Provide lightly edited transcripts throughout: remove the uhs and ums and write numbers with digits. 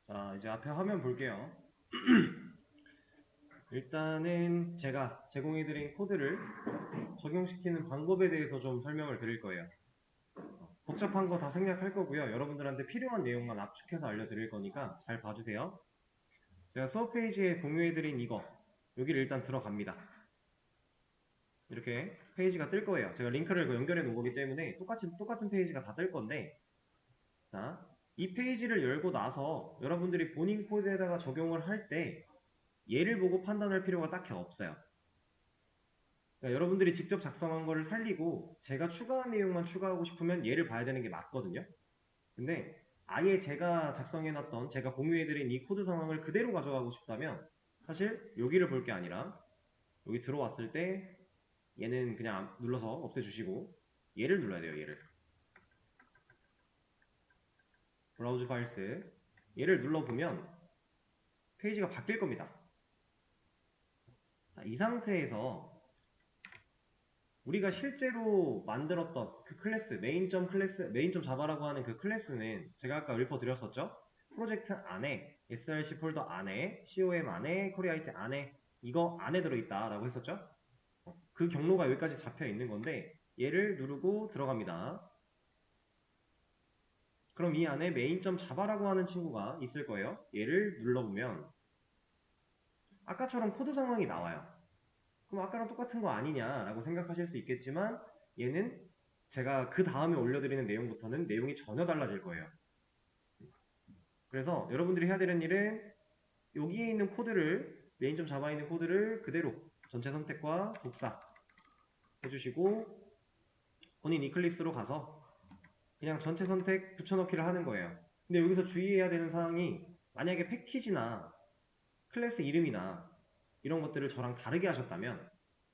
자, 이제 앞에 화면 볼게요. 일단은 제가 제공해드린 코드를 적용시키는 방법에 대해서 좀 설명을 드릴 거예요. 복잡한 거 다 생략할 거고요. 여러분들한테 필요한 내용만 압축해서 알려드릴 거니까 잘 봐주세요. 제가 수업 페이지에 공유해드린 이거, 여기를 일단 들어갑니다. 이렇게 페이지가 뜰 거예요. 제가 링크를 연결해 놓은 거기 때문에 똑같은 페이지가 다 뜰 건데, 자, 이 페이지를 열고 나서 여러분들이 본인 코드에다가 적용을 할 때 얘를 보고 판단할 필요가 딱히 없어요. 그러니까 여러분들이 직접 작성한 거를 살리고 제가 추가한 내용만 추가하고 싶으면 얘를 봐야 되는 게 맞거든요. 근데 아예 제가 작성해놨던, 제가 공유해드린 이 코드 상황을 그대로 가져가고 싶다면 사실 여기를 볼 게 아니라 여기 들어왔을 때 얘는 그냥 눌러서 없애주시고 얘를 눌러야 돼요. 얘를. 브라우즈 파일스. 얘를 눌러보면 페이지가 바뀔 겁니다. 자, 이 상태에서 우리가 실제로 만들었던 그 클래스, 메인.자바라고 하는 그 클래스는 제가 아까 읊어드렸었죠? 프로젝트 안에, src 폴더 안에, com 안에, 코리아이트 안에, 이거 안에 들어있다라고 했었죠? 그 경로가 여기까지 잡혀 있는 건데 얘를 누르고 들어갑니다. 그럼 이 안에 main.java라고 하는 친구가 있을 거예요. 얘를 눌러보면 아까처럼 코드 상황이 나와요. 그럼 아까랑 똑같은 거 아니냐라고 생각하실 수 있겠지만 얘는 제가 그 다음에 올려드리는 내용부터는 내용이 전혀 달라질 거예요. 그래서 여러분들이 해야 되는 일은 여기에 있는 코드를 메인.자바에 있는 코드를 그대로 전체 선택과 복사 해주시고 본인 이클립스로 가서 그냥 전체 선택 붙여넣기를 하는 거예요. 근데 여기서 주의해야 되는 사항이 만약에 패키지나 클래스 이름이나 이런 것들을 저랑 다르게 하셨다면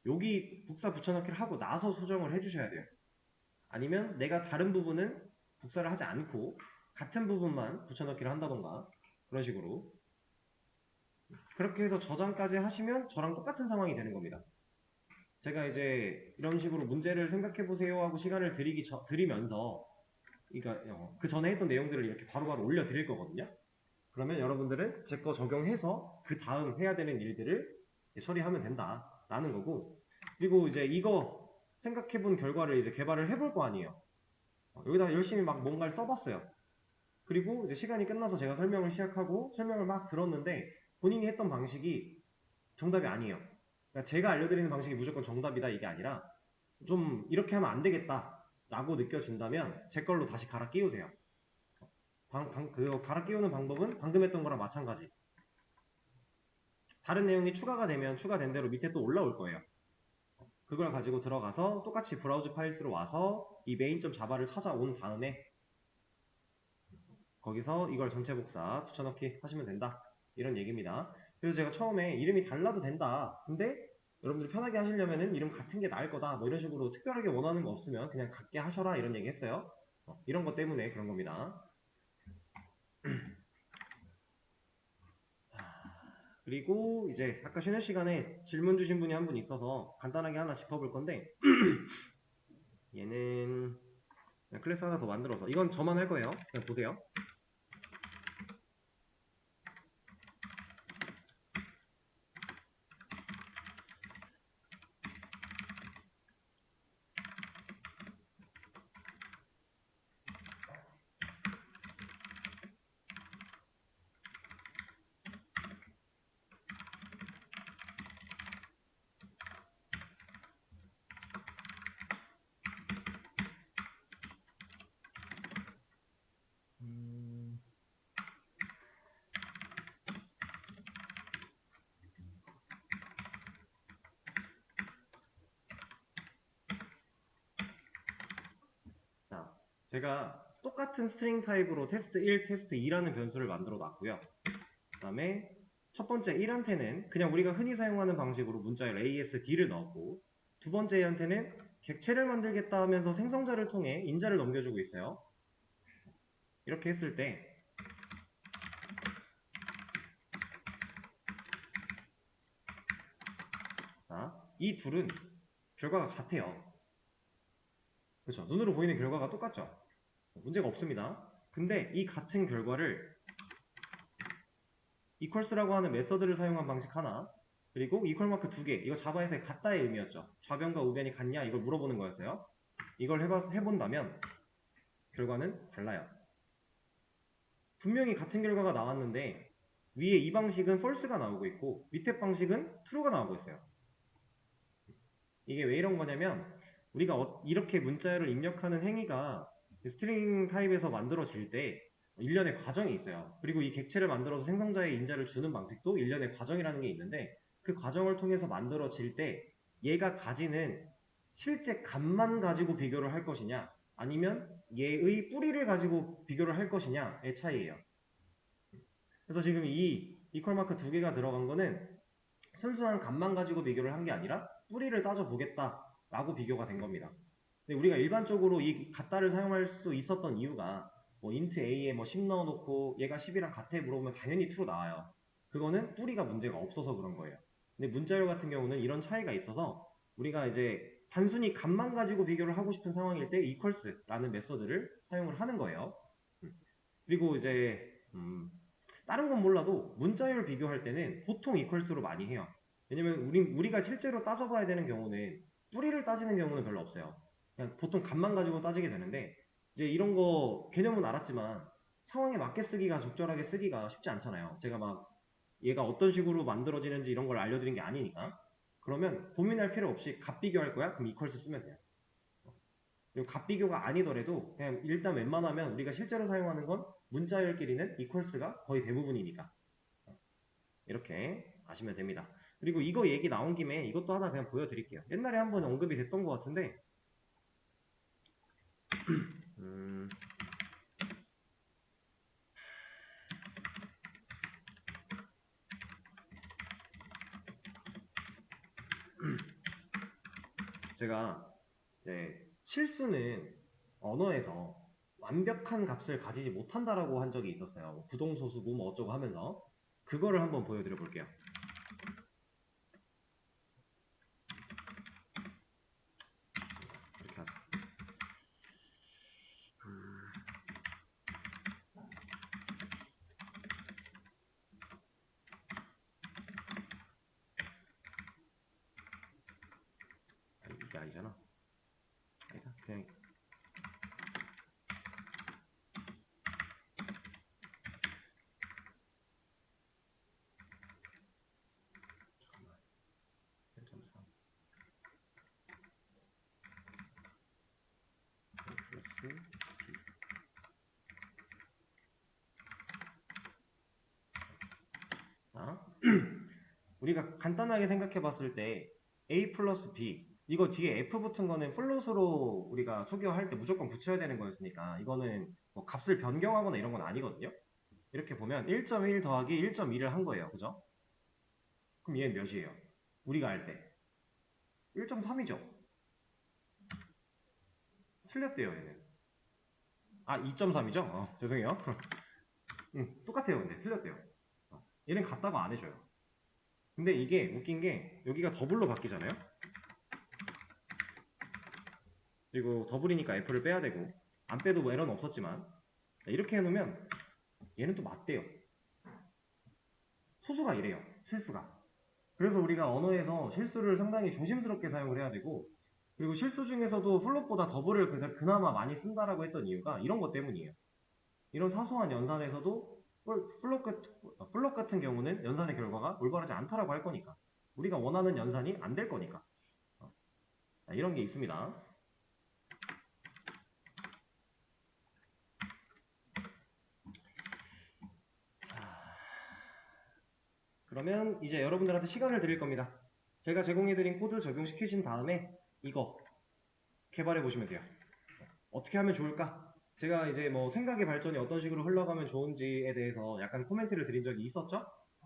여기 복사 붙여넣기를 하고 나서 수정을 해주셔야 돼요. 아니면 내가 다른 부분은 복사를 하지 않고 같은 부분만 붙여넣기를 한다던가 그런 식으로 그렇게 해서 저장까지 하시면 저랑 똑같은 상황이 되는 겁니다. 제가 이제 이런 식으로 문제를 생각해 보세요 하고 시간을 드리면서 그러니까 그 전에 했던 내용들을 이렇게 바로바로 올려드릴 거거든요. 그러면 여러분들은 제 거 적용해서 그 다음 해야 되는 일들을 처리하면 된다라는 거고, 그리고 이제 이거 생각해 본 결과를 이제 개발을 해볼 거 아니에요. 여기다 열심히 막 뭔가를 써봤어요. 그리고 이제 시간이 끝나서 제가 설명을 시작하고 설명을 막 들었는데 본인이 했던 방식이 정답이 아니에요. 그러니까 제가 알려드리는 방식이 무조건 정답이다 이게 아니라 좀 이렇게 하면 안 되겠다 라고 느껴진다면 제 걸로 다시 갈아 끼우세요. 그 갈아 끼우는 방법은 방금 했던 거랑 마찬가지. 다른 내용이 추가가 되면 추가된 대로 밑에 또 올라올 거예요. 그걸 가지고 들어가서 똑같이 브라우즈 파일스로 와서 이 main.java를 찾아온 다음에 거기서 이걸 전체 복사 붙여넣기 하시면 된다. 이런 얘기입니다. 그래서 제가 처음에 이름이 달라도 된다. 근데 여러분들 편하게 하시려면은 이름 같은 게 나을 거다. 뭐 이런 식으로 특별하게 원하는 거 없으면 그냥 같게 하셔라. 이런 얘기 했어요. 이런 것 때문에 그런 겁니다. 그리고 이제 아까 쉬는 시간에 질문 주신 분이 한 분 있어서 간단하게 하나 짚어볼 건데 얘는 그냥 클래스 하나 더 만들어서 이건 저만 할 거예요. 그냥 보세요. 자, 제가 똑같은 스트링 타입으로 테스트 1, 테스트 2라는 변수를 만들어 놨고요. 그 다음에 첫 번째 1한테는 그냥 우리가 흔히 사용하는 방식으로 문자열 ASD를 넣었고 두 번째한테는 객체를 만들겠다 하면서 생성자를 통해 인자를 넘겨주고 있어요. 이렇게 했을 때 이 둘은 결과가 같아요. 그렇죠. 눈으로 보이는 결과가 똑같죠. 문제가 없습니다. 근데 이 같은 결과를 equals라고 하는 메서드를 사용한 방식 하나, 그리고 equal 마크 2개, 이거 자바에서의 같다의 의미였죠. 좌변과 우변이 같냐 이걸 물어보는 거였어요. 이걸 해본다면 결과는 달라요. 분명히 같은 결과가 나왔는데 위에 이 방식은 false가 나오고 있고 밑에 방식은 true가 나오고 있어요. 이게 왜 이런 거냐면 우리가 이렇게 문자열을 입력하는 행위가 스트링 타입에서 만들어질 때 일련의 과정이 있어요. 그리고 이 객체를 만들어서 생성자의 인자를 주는 방식도 일련의 과정이라는 게 있는데 그 과정을 통해서 만들어질 때 얘가 가지는 실제 값만 가지고 비교를 할 것이냐 아니면 얘의 뿌리를 가지고 비교를 할 것이냐의 차이예요. 그래서 지금 이 이퀄 마크 두 개가 들어간 거는 순수한 값만 가지고 비교를 한 게 아니라 뿌리를 따져보겠다라고 비교가 된 겁니다. 근데 우리가 일반적으로 이 같다를 사용할 수 있었던 이유가 뭐 int a에 뭐 10 넣어놓고 얘가 10이랑 같아 물어보면 당연히 true 나와요. 그거는 뿌리가 문제가 없어서 그런 거예요. 근데 문자열 같은 경우는 이런 차이가 있어서 우리가 이제 단순히 값만 가지고 비교를 하고 싶은 상황일 때 equals라는 메서드를 사용을 하는 거예요. 그리고 이제 다른 건 몰라도 문자열 비교할 때는 보통 equals로 많이 해요. 왜냐면 우리가 실제로 따져봐야 되는 경우는 뿌리를 따지는 경우는 별로 없어요. 그냥 보통 값만 가지고 따지게 되는데 이제 이런 거 개념은 알았지만 상황에 맞게 쓰기가 적절하게 쓰기가 쉽지 않잖아요. 제가 막 얘가 어떤 식으로 만들어지는지 이런 걸 알려드린 게 아니니까. 그러면 고민할 필요 없이 값 비교할 거야? 그럼 equals 쓰면 돼요. 그리고 값 비교가 아니더라도 그냥 일단 웬만하면 우리가 실제로 사용하는 건 문자열끼리는 equals가 거의 대부분이니까 이렇게 아시면 됩니다. 그리고 이거 얘기 나온 김에 이것도 하나 그냥 보여드릴게요. 옛날에 한번 언급이 됐던 것 같은데 제가 이제 실수는 언어에서 완벽한 값을 가지지 못한다라고 한 적이 있었어요. 뭐 부동소수고 뭐 어쩌고 하면서 그거를 한번 보여드려 볼게요. 이렇게 하자. 이게 아니잖아. 아니다. 그냥 잠깐만. 1.3 플러스 B. 자, 우리가 간단하게 생각해 봤을 때 A 플러스 B 이거 뒤에 F 붙은 거는 플롯으로 우리가 초기화할 때 무조건 붙여야 되는 거였으니까 이거는 뭐 값을 변경하거나 이런 건 아니거든요. 이렇게 보면 1.1 더하기 1.2를 한 거예요. 그죠? 그럼 얘는 몇이에요? 우리가 알 때 1.3이죠. 틀렸대요 얘는. 아 2.3이죠? 죄송해요. 똑같아요. 근데 틀렸대요. 얘는 같다고 안 해줘요. 근데 이게 웃긴 게 여기가 더블로 바뀌잖아요. 그리고 더블이니까 F를 빼야 되고 안 빼도 뭐 에러는 없었지만 이렇게 해놓으면 얘는 또 맞대요. 소수가 이래요. 실수가. 그래서 우리가 언어에서 실수를 상당히 조심스럽게 사용을 해야 되고 그리고 실수 중에서도 플롯보다 더블을 그나마 많이 쓴다라고 했던 이유가 이런 것 때문이에요. 이런 사소한 연산에서도 플롯 같은 경우는 연산의 결과가 올바르지 않다라고 할 거니까 우리가 원하는 연산이 안 될 거니까 이런 게 있습니다. 그러면 이제 여러분들한테 시간을 드릴 겁니다. 제가 제공해드린 코드 적용시키신 다음에 이거 개발해 보시면 돼요. 어떻게 하면 좋을까? 제가 이제 뭐 생각의 발전이 어떤 식으로 흘러가면 좋은지에 대해서 약간 코멘트를 드린 적이 있었죠?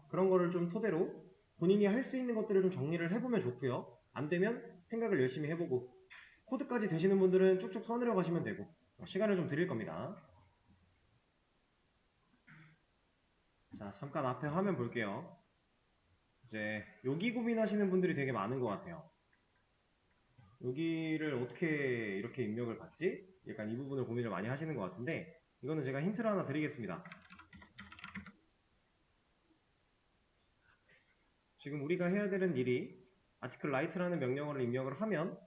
그런 거를 좀 토대로 본인이 할 수 있는 것들을 좀 정리를 해보면 좋고요. 안 되면 생각을 열심히 해보고 코드까지 되시는 분들은 쭉쭉 써내려 가시면 되고 시간을 좀 드릴 겁니다. 자, 잠깐 앞에 화면 볼게요. 이제 여기 고민하시는 분들이 되게 많은 것 같아요. 여기를 어떻게 이렇게 입력을 받지? 약간 이 부분을 고민을 많이 하시는 것 같은데 이거는 제가 힌트를 하나 드리겠습니다. 지금 우리가 해야 되는 일이 article write라는 명령어를 입력을 하면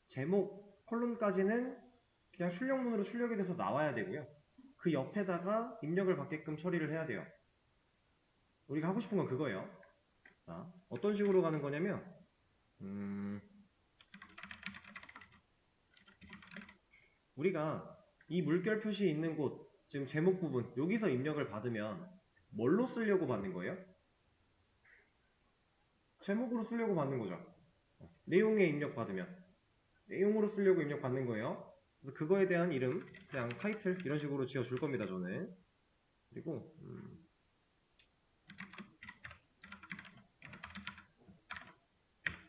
제목 콜론까지는 그냥 출력문으로 출력이 돼서 나와야 되고요. 그 옆에다가 입력을 받게끔 처리를 해야 돼요. 우리가 하고 싶은 건 그거예요. 자, 어떤 식으로 가는 거냐면 우리가 이 물결 표시 있는 곳, 지금 제목 부분 여기서 입력을 받으면 뭘로 쓰려고 받는 거예요? 제목으로 쓰려고 받는 거죠. 내용에 입력 받으면 내용으로 쓰려고 입력 받는 거예요. 그래서 그거에 대한 이름, 그냥 타이틀 이런 식으로 지어 줄 겁니다, 저는. 그리고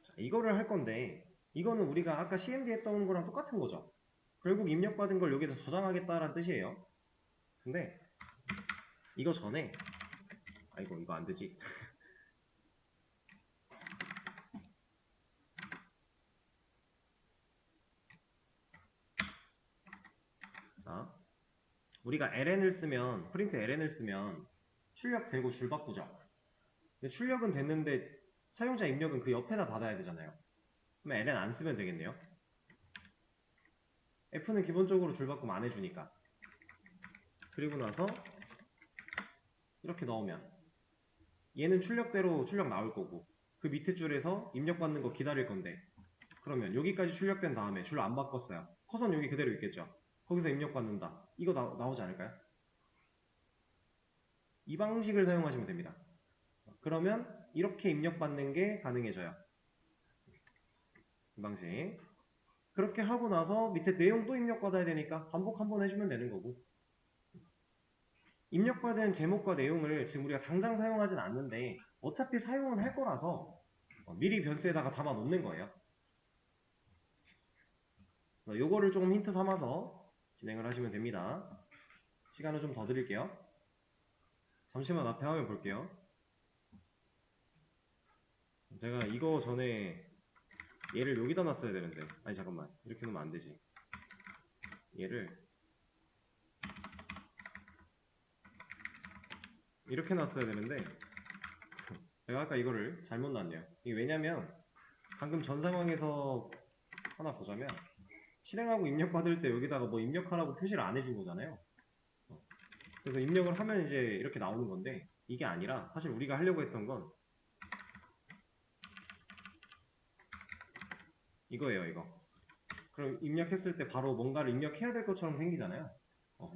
자, 이거를 할 건데 이거는 우리가 아까 CMD 했던 거랑 똑같은 거죠. 결국 입력받은 걸 여기서 저장하겠다라는 뜻이에요. 근데 이거 전에 아이고 이거 안 되지. 자, 우리가 ln을 쓰면 프린트 ln을 쓰면 출력되고 줄 바꾸죠. 근데 출력은 됐는데 사용자 입력은 그 옆에다 받아야 되잖아요. 그럼 ln 안 쓰면 되겠네요. f는 기본적으로 줄 바꿈 안 해주니까. 그리고 나서 이렇게 넣으면 얘는 출력대로 출력 나올 거고 그 밑에 줄에서 입력받는 거 기다릴 건데 그러면 여기까지 출력된 다음에 줄 안 바꿨어요. 커서는 여기 그대로 있겠죠. 거기서 입력받는다. 이거 나오지 않을까요? 이 방식을 사용하시면 됩니다. 그러면 이렇게 입력받는 게 가능해져요. 이 방식. 그렇게 하고 나서 밑에 내용 또 입력받아야 되니까 반복 한번 해주면 되는 거고 입력받은 제목과 내용을 지금 우리가 당장 사용하진 않는데 어차피 사용은 할 거라서 미리 변수에다가 담아 놓는 거예요. 요거를 조금 힌트 삼아서 진행을 하시면 됩니다. 시간을 좀 더 드릴게요. 잠시만 앞에 화면 볼게요. 제가 이거 전에 얘를 여기다 놨어야 되는데 아니 잠깐만 이렇게 놓으면 안 되지. 얘를 이렇게 놨어야 되는데 제가 아까 이거를 잘못 놨네요. 이게 왜냐면 방금 전 상황에서 하나 보자면 실행하고 입력받을 때 여기다가 뭐 입력하라고 표시를 안 해준 거잖아요. 그래서 입력을 하면 이제 이렇게 나오는 건데 이게 아니라 사실 우리가 하려고 했던 건 이거예요, 이거. 그럼 입력했을 때 바로 뭔가를 입력해야 될 것처럼 생기잖아요.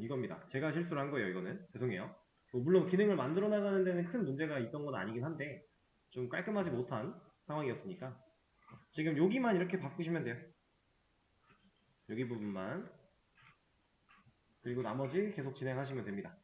이겁니다. 제가 실수를 한 거예요, 이거는. 죄송해요. 물론 기능을 만들어 나가는 데는 큰 문제가 있던 건 아니긴 한데 좀 깔끔하지 못한 상황이었으니까 지금 여기만 이렇게 바꾸시면 돼요. 여기 부분만. 그리고 나머지 계속 진행하시면 됩니다.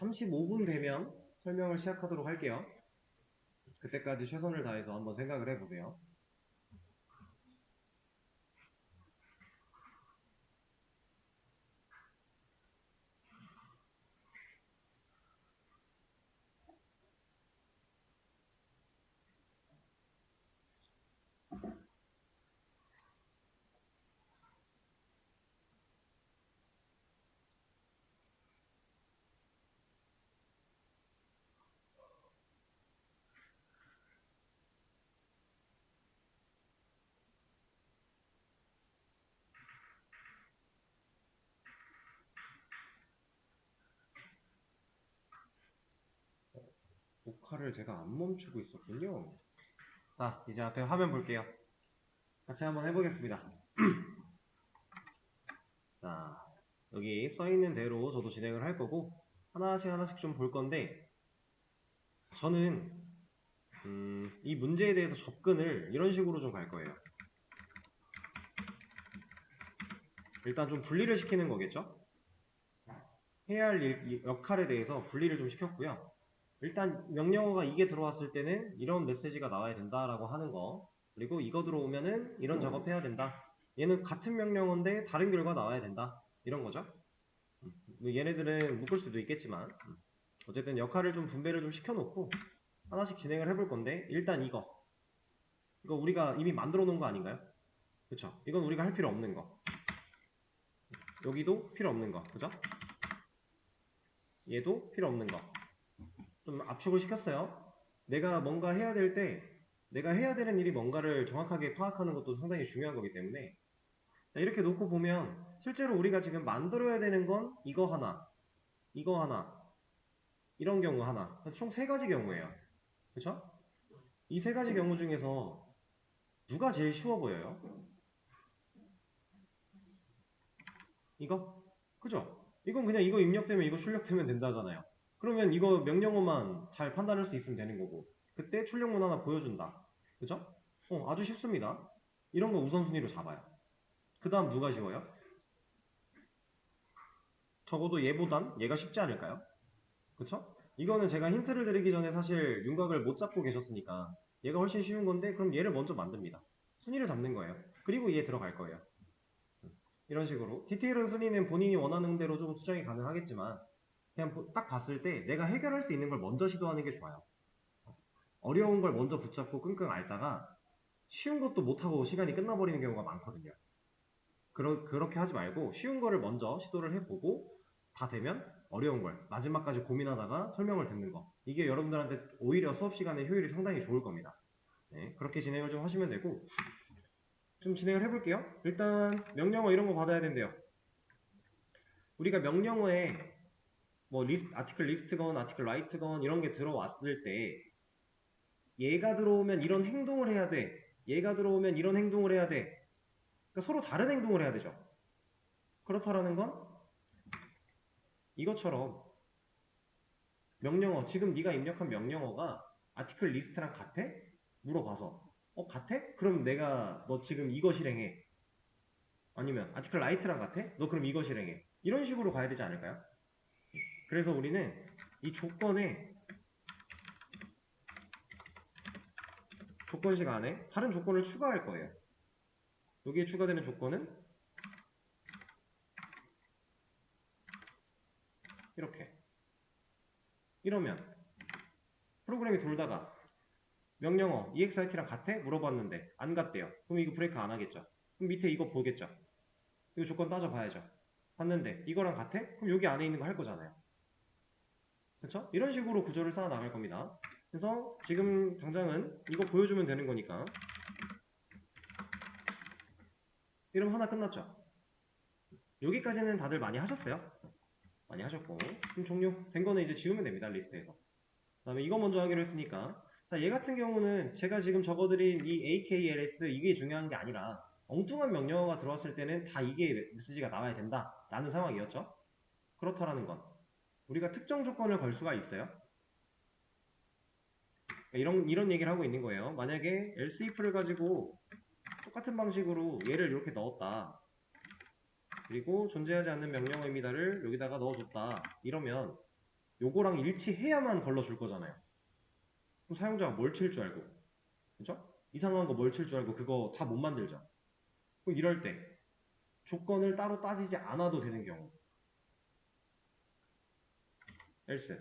35분 되면 설명을 시작하도록 할게요. 그때까지 최선을 다해서 한번 생각을 해보세요. 녹화를 제가 안 멈추고 있었군요. 자, 이제 앞에 화면 볼게요. 같이 한번 해보겠습니다. 자, 여기 써있는 대로 저도 진행을 할 거고 하나씩 좀 볼 건데 저는 이 문제에 대해서 접근을 이런 식으로 좀 갈 거예요. 일단 좀 분리를 시키는 거겠죠? 해야 할 역할에 대해서 분리를 좀 시켰고요. 일단 명령어가 이게 들어왔을 때는 이런 메시지가 나와야 된다라고 하는 거, 그리고 이거 들어오면은 이런 작업해야 된다. 얘는 같은 명령어인데 다른 결과 나와야 된다. 이런 거죠. 얘네들은 묶을 수도 있겠지만 어쨌든 역할을 좀 분배를 좀 시켜놓고 하나씩 진행을 해볼 건데 일단 이거 우리가 이미 만들어 놓은 거 아닌가요? 그쵸? 이건 우리가 할 필요 없는 거. 여기도 필요 없는 거. 그죠? 얘도 필요 없는 거. 좀 압축을 시켰어요. 내가 뭔가 해야 될 때 내가 해야 되는 일이 뭔가를 정확하게 파악하는 것도 상당히 중요한 거기 때문에 이렇게 놓고 보면 실제로 우리가 지금 만들어야 되는 건 이거 하나, 이거 하나, 이런 경우 하나. 그래서 총 3가지 경우예요. 그쵸? 이 3가지 경우 중에서 누가 제일 쉬워 보여요? 이거? 그죠? 이건 그냥 이거 입력되면 이거 출력되면 된다잖아요. 그러면 이거 명령어만 잘 판단할 수 있으면 되는 거고 그때 출력문 하나 보여준다. 그죠? 아주 쉽습니다. 이런 거 우선순위로 잡아요. 그 다음 누가 쉬워요? 적어도 얘보단 얘가 쉽지 않을까요? 그쵸? 이거는 제가 힌트를 드리기 전에 사실 윤곽을 못 잡고 계셨으니까 얘가 훨씬 쉬운 건데 그럼 얘를 먼저 만듭니다. 순위를 잡는 거예요. 그리고 얘 들어갈 거예요. 이런 식으로 디테일한 순위는 본인이 원하는 대로 좀 수정이 가능하겠지만 그냥 딱 봤을 때 내가 해결할 수 있는 걸 먼저 시도하는 게 좋아요. 어려운 걸 먼저 붙잡고 끙끙 앓다가 쉬운 것도 못하고 시간이 끝나버리는 경우가 많거든요. 그렇게 하지 말고 쉬운 거를 먼저 시도를 해보고 다 되면 어려운 걸 마지막까지 고민하다가 설명을 듣는 거. 이게 여러분들한테 오히려 수업 시간의 효율이 상당히 좋을 겁니다. 네, 그렇게 진행을 좀 하시면 되고 좀 진행을 해볼게요. 일단 명령어 이런 거 받아야 된대요. 우리가 명령어에 뭐 아티클 리스트건 아티클 라이트건 이런 게 들어왔을 때 얘가 들어오면 이런 행동을 해야 돼. 얘가 들어오면 이런 행동을 해야 돼. 그러니까 서로 다른 행동을 해야 되죠. 그렇다라는 건 이것처럼 명령어, 지금 네가 입력한 명령어가 아티클 리스트랑 같아? 물어봐서 같아? 그럼 내가 너 지금 이거 실행해. 아니면 아티클 라이트랑 같아? 너 그럼 이거 실행해. 이런 식으로 가야 되지 않을까요? 그래서 우리는 이 조건식 안에 다른 조건을 추가할 거예요. 여기에 추가되는 조건은 이렇게. 이러면 프로그램이 돌다가 명령어 EXIT랑 같아? 물어봤는데 안 같대요. 그럼 이거 브레이크 안 하겠죠. 그럼 밑에 이거 보겠죠. 이거 조건 따져봐야죠. 봤는데 이거랑 같아? 그럼 여기 안에 있는 거 할 거잖아요. 그렇죠? 이런 식으로 구조를 쌓아 나갈 겁니다. 그래서 지금 당장은 이거 보여주면 되는 거니까 이러면 하나 끝났죠. 여기까지는 다들 많이 하셨어요? 많이 하셨고 그럼 종료 된 거는 이제 지우면 됩니다. 리스트에서. 그 다음에 이거 먼저 하기로 했으니까 자, 얘 같은 경우는 제가 지금 적어드린 이 AKLS 이게 중요한 게 아니라 엉뚱한 명령어가 들어왔을 때는 다 이게 메시지가 나와야 된다 라는 상황이었죠. 그렇다라는 건 우리가 특정 조건을 걸 수가 있어요. 이런 얘기를 하고 있는 거예요. 만약에 else if를 가지고 똑같은 방식으로 얘를 이렇게 넣었다. 그리고 존재하지 않는 명령어입니다를 여기다가 넣어줬다. 이러면 요거랑 일치해야만 걸러줄 거잖아요. 그럼 사용자가 뭘 칠 줄 알고, 그죠? 이상한 거 뭘 칠 줄 알고 그거 다 못 만들죠. 그럼 이럴 때 조건을 따로 따지지 않아도 되는 경우, else.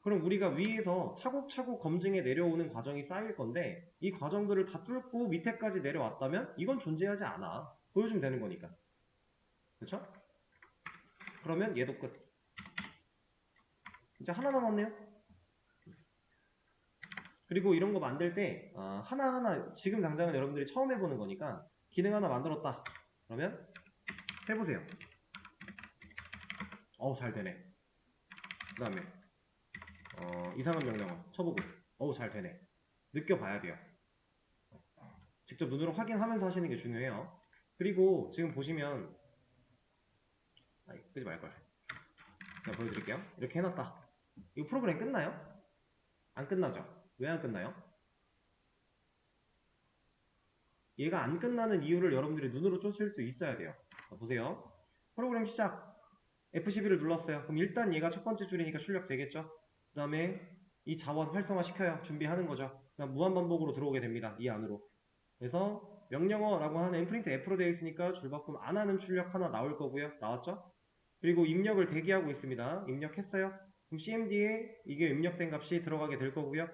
그럼 우리가 위에서 차곡차곡 검증해 내려오는 과정이 쌓일 건데 이 과정들을 다 뚫고 밑에까지 내려왔다면 이건 존재하지 않아. 보여주면 되는 거니까. 그쵸? 그러면 얘도 끝. 이제 하나 남았네요. 그리고 이런 거 만들 때 하나하나 지금 당장은 여러분들이 처음 해보는 거니까 기능 하나 만들었다. 그러면 해보세요. 잘 되네. 그 다음에 이상한 명령어 쳐보고 잘 되네. 느껴봐야 돼요. 직접 눈으로 확인하면서 하시는 게 중요해요. 그리고 지금 보시면 끄지 말걸. 제가 보여드릴게요. 이렇게 해놨다. 이거 프로그램 끝나요? 안 끝나죠? 왜 안 끝나요? 얘가 안 끝나는 이유를 여러분들이 눈으로 쫓을 수 있어야 돼요. 보세요. 프로그램 시작. F12를 눌렀어요. 그럼 일단 얘가 첫 번째 줄이니까 출력되겠죠? 그 다음에 이 자원 활성화 시켜요. 준비하는 거죠. 그냥 무한반복으로 들어오게 됩니다. 이 안으로. 그래서 명령어라고 하는 프린트 F로 되어 있으니까 줄바꿈 안 하는 출력 하나 나올 거고요. 나왔죠? 그리고 입력을 대기하고 있습니다. 입력했어요. 그럼 CMD에 이게 입력된 값이 들어가게 될 거고요.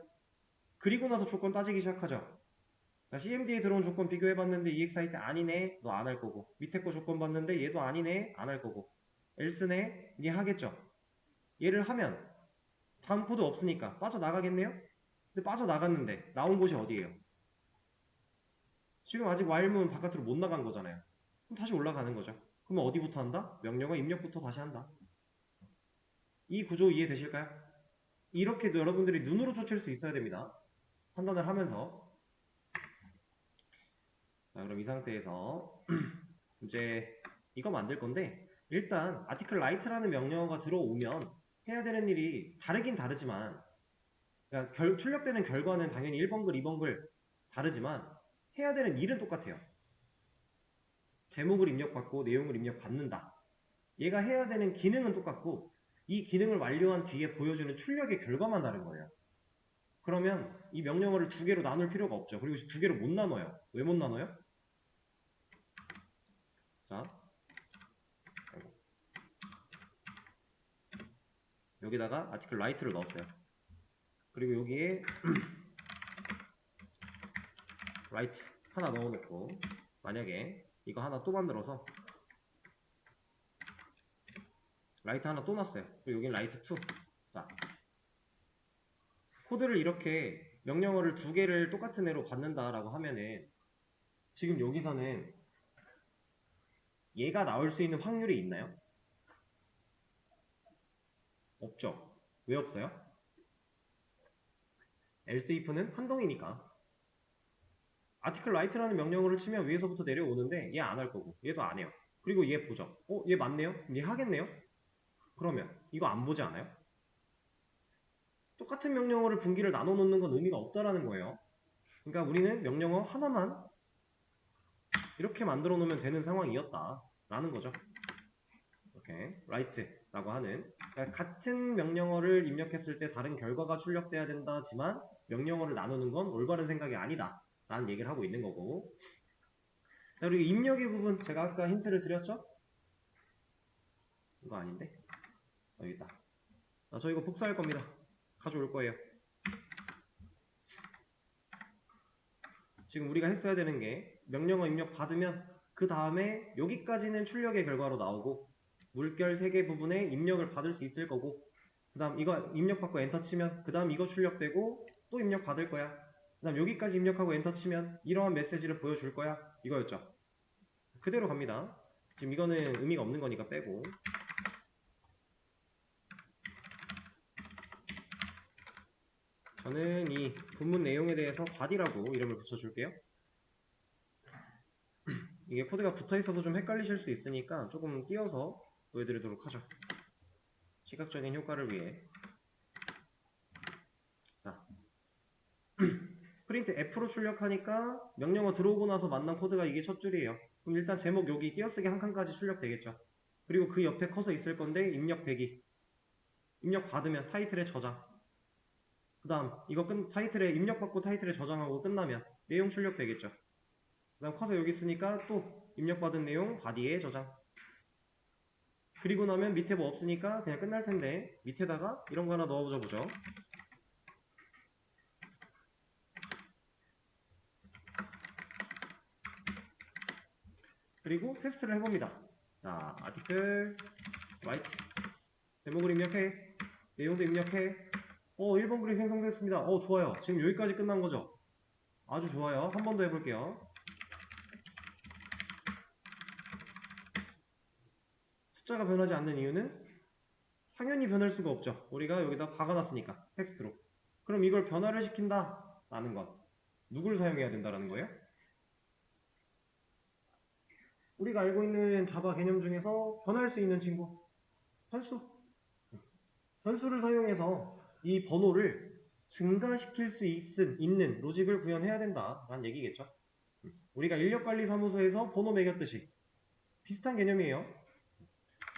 그리고 나서 조건 따지기 시작하죠. 자, CMD에 들어온 조건 비교해봤는데 EXIT 아니네. 너 안 할 거고. 밑에 거 조건 봤는데 얘도 아니네. 안 할 거고. else네. 얘 하겠죠. 얘를 하면 다음 코드 없으니까 빠져나가겠네요. 근데 빠져나갔는데 나온 곳이 어디예요? 지금 아직 while문 바깥으로 못 나간 거잖아요. 그럼 다시 올라가는 거죠. 그러면 어디부터 한다? 명령어 입력부터 다시 한다. 이 구조 이해되실까요? 이렇게 여러분들이 눈으로 쫓을 수 있어야 됩니다. 판단을 하면서. 자, 그럼 이 상태에서 이제 이거 만들 건데 일단 article write라는 명령어가 들어오면 해야 되는 일이 다르긴 다르지만 그러니까 출력되는 결과는 당연히 1번 글, 2번 글 다르지만 해야 되는 일은 똑같아요. 제목을 입력받고 내용을 입력받는다. 얘가 해야 되는 기능은 똑같고 이 기능을 완료한 뒤에 보여주는 출력의 결과만 다른 거예요. 그러면 이 명령어를 두 개로 나눌 필요가 없죠. 그리고 두 개로 못 나눠요. 왜 못 나눠요? 자, 여기다가 article write를 넣었어요. 그리고 여기에 write 하나 넣어놓고 만약에 이거 하나 또 만들어서 write 하나 또 놨어요. 그리고 여기는 write 2. 자, 코드를 이렇게 명령어를 두 개를 똑같은 애로 받는다라고 하면은 지금 여기서는 얘가 나올 수 있는 확률이 있나요? 없죠. 왜 없어요? else if는 한동이니까. article write라는 명령어를 치면 위에서부터 내려오는데 얘 안 할 거고 얘도 안 해요. 그리고 얘 보죠. 얘 맞네요? 얘 하겠네요? 그러면 이거 안 보지 않아요? 똑같은 명령어를 분기를 나눠 놓는 건 의미가 없다라는 거예요. 그러니까 우리는 명령어 하나만 이렇게 만들어 놓으면 되는 상황이었다 라는 거죠. 이렇게 write라고 하는 그러니까 같은 명령어를 입력했을 때 다른 결과가 출력돼야 된다지만 명령어를 나누는 건 올바른 생각이 아니다 라는 얘기를 하고 있는 거고. 자, 그리고 입력의 부분 제가 아까 힌트를 드렸죠? 이거 아닌데? 여기 있다. 저 이거 복사할 겁니다. 가져올 거예요. 지금 우리가 했어야 되는 게 명령어 입력 받으면 그 다음에 여기까지는 출력의 결과로 나오고 물결 3개 부분에 입력을 받을 수 있을 거고 그 다음 이거 입력 받고 엔터 치면 그 다음 이거 출력되고 또 입력 받을 거야. 그 다음 여기까지 입력하고 엔터 치면 이러한 메시지를 보여줄 거야. 이거였죠. 그대로 갑니다. 지금 이거는 의미가 없는 거니까 빼고 저는 이 본문 내용에 대해서 body라고 이름을 붙여줄게요. 이게 코드가 붙어있어서 좀 헷갈리실 수 있으니까 조금 띄어서 보여드리도록 하죠. 시각적인 효과를 위해. 자, 프린트 F로 출력하니까 명령어 들어오고 나서 만난 코드가 이게 첫 줄이에요. 그럼 일단 제목 여기 띄어쓰기 한 칸까지 출력되겠죠. 그리고 그 옆에 커서 있을 건데 입력 대기. 입력 받으면 타이틀에 저장. 그 다음 이거 타이틀에 입력받고 타이틀에 저장하고 끝나면 내용 출력되겠죠. 그 다음 커서 여기 있으니까 또 입력받은 내용 바디에 저장. 그리고 나면 밑에 뭐 없으니까 그냥 끝날 텐데 밑에다가 이런 거 하나 넣어보자 보죠. 그리고 테스트를 해봅니다. 자, 아티클 라이트 제목을 입력해, 내용도 입력해. 1번 글이 생성됐습니다. 좋아요. 지금 여기까지 끝난 거죠? 아주 좋아요. 한 번 더 해볼게요. 숫자가 변하지 않는 이유는 당연히 변할 수가 없죠. 우리가 여기다 박아놨으니까 텍스트로. 그럼 이걸 변화를 시킨다 라는 건 누굴 사용해야 된다라는 거예요? 우리가 알고 있는 자바 개념 중에서 변할 수 있는 친구, 변수. 변수를 사용해서 이 번호를 증가시킬 수 있는 로직을 구현해야 된다라는 얘기겠죠. 우리가 인력관리사무소에서 번호 매겼듯이 비슷한 개념이에요.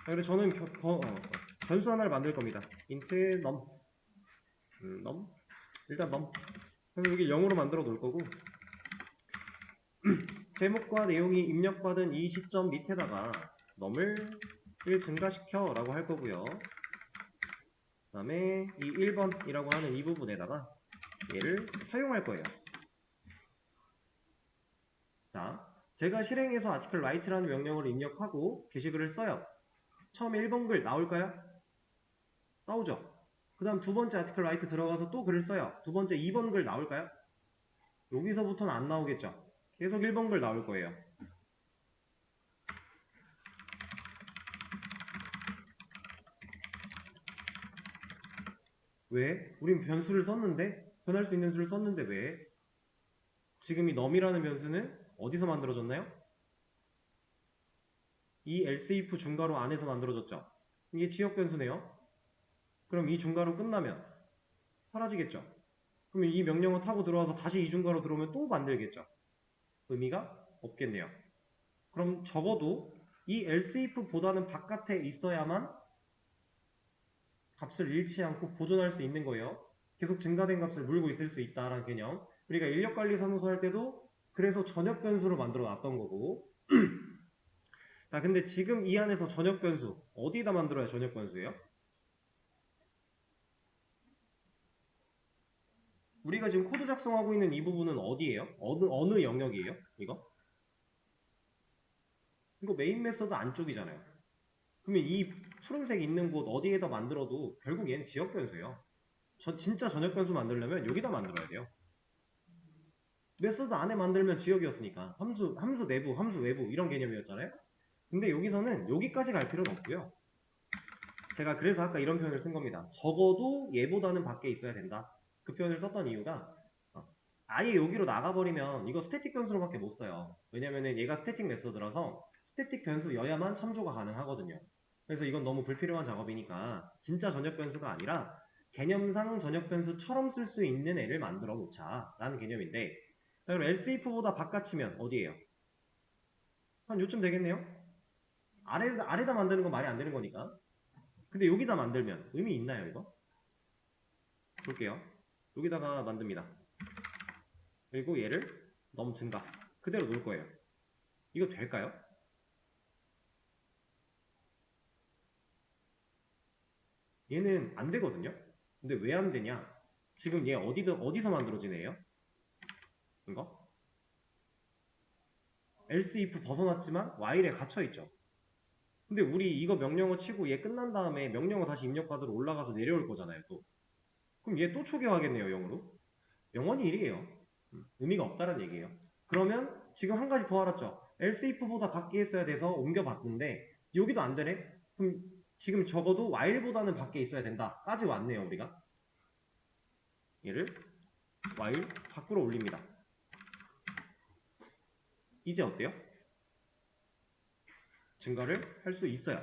그래서 저는 변수 하나를 만들 겁니다. int num 일단 num. 그래서 여기 0으로 만들어 놓을 거고 제목과 내용이 입력받은 이 시점 밑에다가 num을 1 증가시켜 라고 할 거고요. 그 다음에 이 1번이라고 하는 이 부분에다가 얘를 사용할 거예요. 자, 제가 실행해서 article write라는 명령어를 입력하고 게시글을 써요. 처음에 1번 글 나올까요? 나오죠. 그 다음 두 번째 article write 들어가서 또 글을 써요. 두 번째 2번 글 나올까요? 여기서부터는 안 나오겠죠. 계속 1번 글 나올 거예요. 왜? 우린 변수를 썼는데, 변할 수 있는 수를 썼는데 왜? 지금 이 num이라는 변수는 어디서 만들어졌나요? 이 else if 중괄호 안에서 만들어졌죠. 이게 지역 변수네요. 그럼 이 중괄호 끝나면 사라지겠죠. 그러면 이 명령어 타고 들어와서 다시 이 중괄호 들어오면 또 만들겠죠. 의미가 없겠네요. 그럼 적어도 이 else if 보다는 바깥에 있어야만 값을 잃지 않고 보존할 수 있는 거예요. 계속 증가된 값을 물고 있을 수 있다라는 개념. 우리가 인력관리사무소 할 때도 그래서 전역 변수로 만들어 놨던 거고 자, 근데 지금 이 안에서 전역 변수 어디다 만들어야 전역 변수예요? 우리가 지금 코드 작성하고 있는 이 부분은 어디예요? 어느 영역이에요? 이거 메인 메서드 안쪽이잖아요. 그러면 이 푸른색 있는 곳 어디에다 만들어도 결국 얘는 지역 변수예요. 진짜 전역 변수 만들려면 여기다 만들어야 돼요. 메서드 안에 만들면 지역이었으니까 함수 내부, 함수 외부 이런 개념이었잖아요. 근데 여기서는 여기까지 갈 필요는 없고요. 제가 그래서 아까 이런 표현을 쓴 겁니다. 적어도 얘보다는 밖에 있어야 된다. 그 표현을 썼던 이유가 아예 여기로 나가버리면 이거 스태틱 변수로밖에 못 써요. 왜냐면은 얘가 스태틱 메서드라서 스태틱 변수여야만 참조가 가능하거든요. 그래서 이건 너무 불필요한 작업이니까 진짜 전역 변수가 아니라 개념상 전역 변수처럼 쓸 수 있는 애를 만들어 놓자 라는 개념인데 자, 그럼 else if보다 바깥이면 어디예요? 한 요쯤 되겠네요? 아래다 만드는 건 말이 안 되는 거니까. 근데 여기다 만들면 의미 있나요 이거? 볼게요. 여기다가 만듭니다. 그리고 얘를 num 증가 그대로 놓을 거예요. 이거 될까요? 얘는 안 되거든요. 근데 왜 안 되냐? 지금 얘 어디서 만들어진 애예요? 이거? else if 벗어났지만 while에 갇혀있죠. 근데 우리 이거 명령어 치고 얘 끝난 다음에 명령어 다시 입력받으러 올라가서 내려올 거잖아요 또. 그럼 얘 또 초기화하겠네요 0으로. 영원히 1이에요. 의미가 없다는 얘기예요. 그러면 지금 한 가지 더 알았죠. else if보다 밖에 있어야 돼서 옮겨봤는데 여기도 안 되네? 그럼 지금 적어도 while보다는 밖에 있어야 된다 까지 왔네요 우리가. 얘를 while 밖으로 올립니다. 이제 어때요? 증가를 할 수 있어요.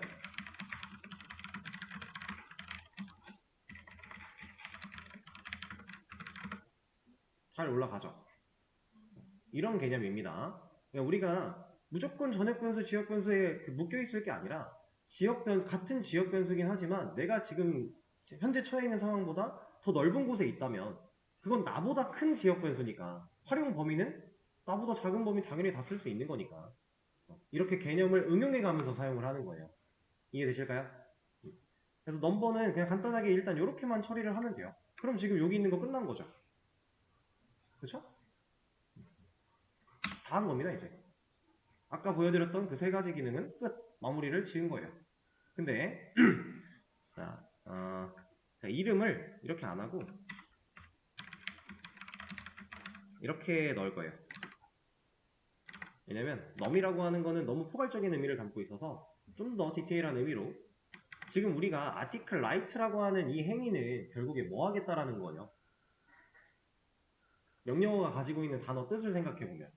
잘 올라가죠. 이런 개념입니다. 그러니까 우리가 무조건 전역 변수, 지역 변수에 묶여 있을 게 아니라 같은 지역 변수긴 하지만 내가 지금 현재 처해 있는 상황보다 더 넓은 곳에 있다면 그건 나보다 큰 지역 변수니까 활용 범위는 나보다 작은 범위 당연히 다 쓸 수 있는 거니까 이렇게 개념을 응용해 가면서 사용을 하는 거예요. 이해되실까요? 그래서 넘버는 그냥 간단하게 일단 이렇게만 처리를 하면 돼요. 그럼 지금 여기 있는 거 끝난 거죠. 그렇죠? 다 한 겁니다 이제. 아까 보여드렸던 그 세 가지 기능은 끝! 마무리를 지은 거예요. 근데 자, 이름을 이렇게 안 하고 이렇게 넣을 거예요. 왜냐면 num이라고 하는 거는 너무 포괄적인 의미를 담고 있어서 좀 더 디테일한 의미로 지금 우리가 article write라고 하는 이 행위는 결국에 뭐 하겠다라는 거예요. 명령어가 가지고 있는 단어 뜻을 생각해보면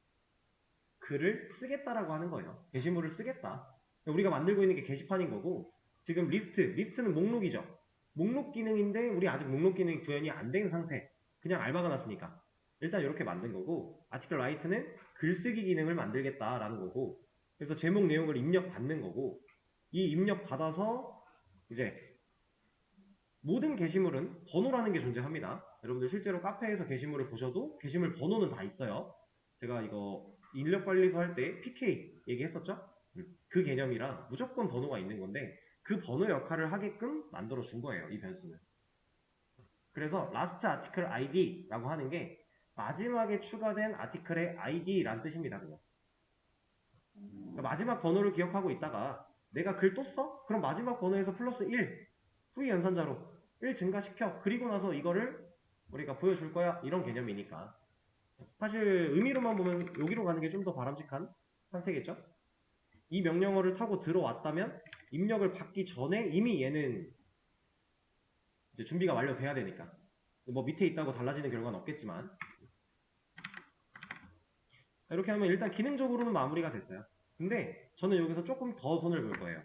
글을 쓰겠다라고 하는 거예요. 게시물을 쓰겠다. 우리가 만들고 있는 게 게시판인 거고 지금 리스트는 목록이죠. 목록 기능인데 우리 아직 목록 기능이 구현이 안 된 상태. 그냥 알바가 났으니까 일단 이렇게 만든 거고 article write는 글쓰기 기능을 만들겠다라는 거고 그래서 제목 내용을 입력받는 거고 이 입력받아서 이제 모든 게시물은 번호라는 게 존재합니다. 여러분들 실제로 카페에서 게시물을 보셔도 게시물 번호는 다 있어요. 제가 이거 인력관리소 할 때 PK 얘기했었죠? 그 개념이랑 무조건 번호가 있는 건데 그 번호 역할을 하게끔 만들어 준 거예요. 이 변수는. 그래서 last article id라고 하는 게 마지막에 추가된 아티클의 id란 뜻입니다. 그냥. 그러니까 마지막 번호를 기억하고 있다가 내가 글 또 써? 그럼 마지막 번호에서 플러스 1 후위 연산자로 1 증가시켜. 그리고 나서 이거를 우리가 보여줄 거야. 이런 개념이니까. 사실 의미로만 보면 여기로 가는 게 좀 더 바람직한 상태겠죠? 이 명령어를 타고 들어왔다면 입력을 받기 전에 이미 얘는 이제 준비가 완료돼야 되니까. 뭐 밑에 있다고 달라지는 결과는 없겠지만 이렇게 하면 일단 기능적으로는 마무리가 됐어요. 근데 저는 여기서 조금 더 손을 볼 거예요.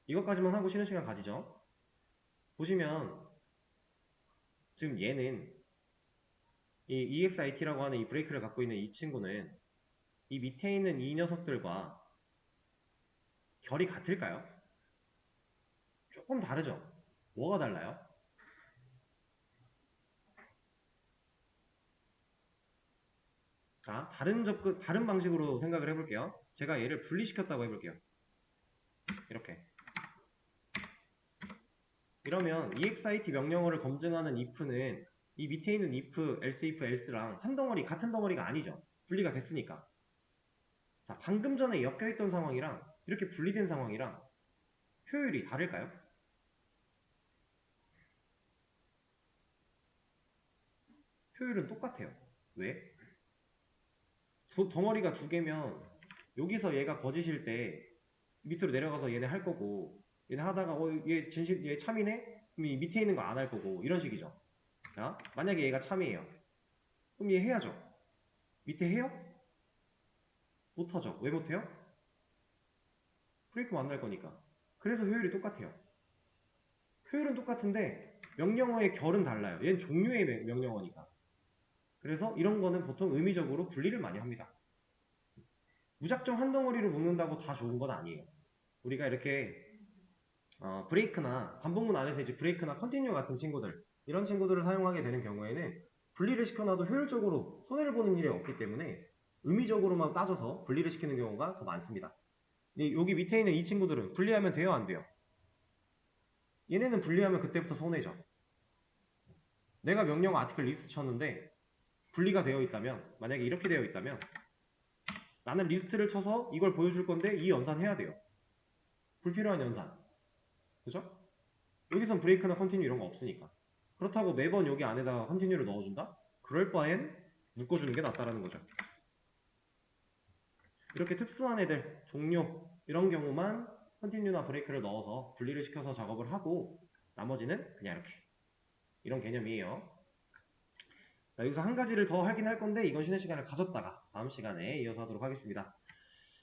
이것까지만 하고 쉬는 시간 가지죠. 보시면 지금 얘는 이 EXIT라고 하는 이 브레이크를 갖고 있는 이 친구는 이 밑에 있는 이 녀석들과 결이 같을까요? 조금 다르죠? 뭐가 달라요? 자, 다른 방식으로 생각을 해볼게요. 제가 얘를 분리시켰다고 해볼게요. 이렇게. 이러면 EXIT 명령어를 검증하는 if는 이 밑에 있는 if, else if, else랑 한 덩어리, 같은 덩어리가 아니죠. 분리가 됐으니까. 자, 방금 전에 엮여있던 상황이랑 이렇게 분리된 상황이랑 효율이 다를까요? 효율은 똑같아요. 왜? 덩어리가 두 개면 여기서 얘가 거짓일 때 밑으로 내려가서 얘네 할 거고 얘네 하다가 얘 참이네? 그럼 이 밑에 있는 거 안 할 거고 이런 식이죠. 자, 만약에 얘가 참이에요. 그럼 얘 해야죠. 밑에 해요? 못하죠. 왜 못해요? 브레이크 만날 거니까. 그래서 효율이 똑같아요. 효율은 똑같은데 명령어의 결은 달라요. 얘는 종류의 명령어니까. 그래서 이런 거는 보통 의미적으로 분리를 많이 합니다. 무작정 한 덩어리로 묶는다고 다 좋은 건 아니에요. 우리가 이렇게 브레이크나 반복문 안에서 이제 브레이크나 컨티뉴 같은 친구들 이런 친구들을 사용하게 되는 경우에는 분리를 시켜놔도 효율적으로 손해를 보는 일이 없기 때문에 의미적으로만 따져서 분리를 시키는 경우가 더 많습니다. 여기 밑에 있는 이 친구들은 분리하면 돼요 안 돼요? 얘네는 분리하면 그때부터 손해죠. 내가 명령 아티클 리스트 쳤는데 분리가 되어 있다면 만약에 이렇게 되어 있다면 나는 리스트를 쳐서 이걸 보여줄 건데 이 연산 해야 돼요. 불필요한 연산. 그죠? 여기선 브레이크나 컨티뉴 이런 거 없으니까. 그렇다고 매번 여기 안에다가 컨티뉴를 넣어준다? 그럴 바엔 묶어주는 게 낫다라는 거죠. 이렇게 특수한 애들, 종료 이런 경우만 컨티뉴나 브레이크를 넣어서 분리를 시켜서 작업을 하고 나머지는 그냥 이렇게 이런 개념이에요. 자, 여기서 한 가지를 더 하긴 할 건데 이건 쉬는 시간을 가졌다가 다음 시간에 이어서 하도록 하겠습니다.